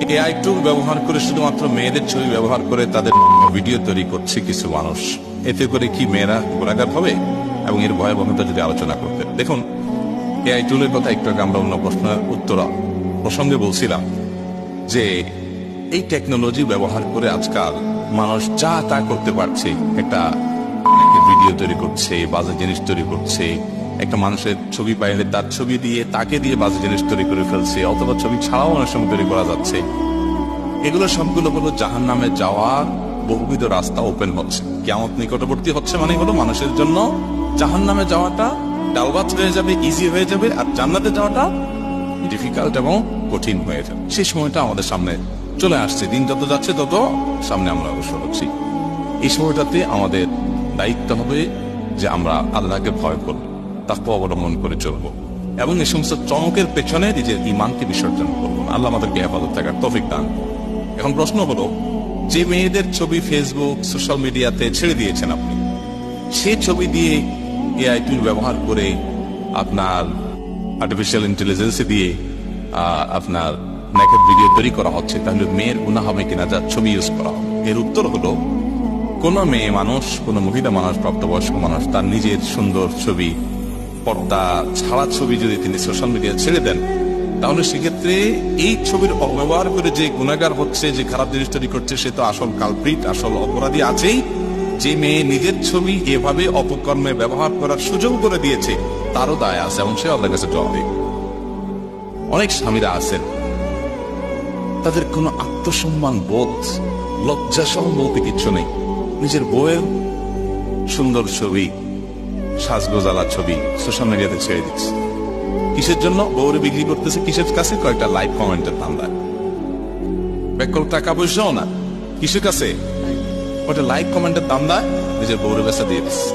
AI টুল ব্যবহার করে শুধুমাত্র মেয়েদের ছবি ব্যবহার করে তাদের ভিডিও তৈরি করছে কিছু মানুষ। এতে করে কি মেয়েরা গুণাগার হবে? এবং এর ভয়াবহতা যদি আলোচনা করতে দেখুন, এআই টুলের কথা একটু আগে আমরা অন্য প্রশ্নের উত্তর প্রসঙ্গে বলছিলাম যে এই টেকনোলজি ব্যবহার করে আজকাল মানুষ যা তা করতে পারছে। একটা ভিডিও তৈরি করছে, বাজে জিনিস তৈরি করছে, একটা মানুষের ছবি পাইলে তার ছবি দিয়ে তাকে দিয়ে বাজে জিনিস তৈরি করে ফেলছে, অথবা ছবি ছাড়াও অনেক সময় তৈরি করা যাচ্ছে। এগুলো সবগুলো হলো জাহান্নামে যাওয়ার বহুবিধ রাস্তা ওপেন হচ্ছে, কিয়ামত নিকটবর্তী হচ্ছে। মানে হলো মানুষের জন্য জাহান্নামে যাওয়াটা ডালবাজ হয়ে যাবে, ইজি হয়ে যাবে, আর জান্নাতে যাওয়াটা ডিফিকাল্ট এবং কঠিন হয়ে যাবে। সেই সময়টা আমাদের সামনে চলে আসছে। দিন যত যাচ্ছে তত সামনে আমরা অগ্রসর হচ্ছি। এই সময়টাতে আমাদের দায়িত্ব হবে যে আমরা আল্লাহকে ভয় করব, তাকে অবলম্বন করে চলবো, এবং এই সমস্ত চমকের পেছনে নিজের ঈমানকে বিসর্জন করবো। আল্লাহ আমাদেরকে হেফাজত থাকার তৌফিক দান। এখন প্রশ্ন হলো, যে মেয়েদের ছবি ফেসবুক সোশ্যাল মিডিয়াতে ছেড়ে দিয়েছেন আপনি, সে ছবি দিয়ে এআই টুল ব্যবহার করে আপনার আর্টিফিশিয়াল ইন্টেলিজেন্স দিয়ে আপনার নেকেড ভিডিও তৈরি করা হচ্ছে, তাহলে মেয়ের গুনাহ হবে কিনা যার ছবি ইউজ করা হবে? এর উত্তর হলো, কোন মেয়ে মানুষ, কোন মহিলা মানুষ, প্রাপ্তবয়স্ক মানুষ তার নিজের সুন্দর ছবি, পর্দা ছাড়া ছবি যদি তিনি সোশ্যাল মিডিয়ায় ছেড়ে দেন, তাহলে সেক্ষেত্রে এই ছবির অপব্যবহার করে যে গুনাহগার হচ্ছে, যে খারাপ জিনিস তৈরি করছে, সে তো আসল কালপ্রিট, আসল অপরাধী আছেই। যে মেয়ে নিজের ছবি এভাবে অপকর্মে ব্যবহার করার সুযোগ করে দিয়েছে, তারও দায় আছে এবং সে আল্লাহর কাছে জবাব দেবে। অনেক স্বামীরা আছেন, তাদের কোনো আত্মসম্মান বোধ, লজ্জা সহ বলতে কিচ্ছু নেই। নিজের বউয়ের সুন্দর ছবি, সাজগোজালা ছবি সোশ্যাল মিডিয়াতে ছেড়ে দিচ্ছে। কিসের জন্য? বউরে বিক্রি করতেছে কিসের কাছে? কয়েকটা লাইক কমেন্টের ধান্দায়। ব্যাকল টাকা পয়সাও না, কিসের কাছে? ওটা লাইক কমেন্টের ধান্দায় নিজের বউরে বেচা দিয়ে দিচ্ছে।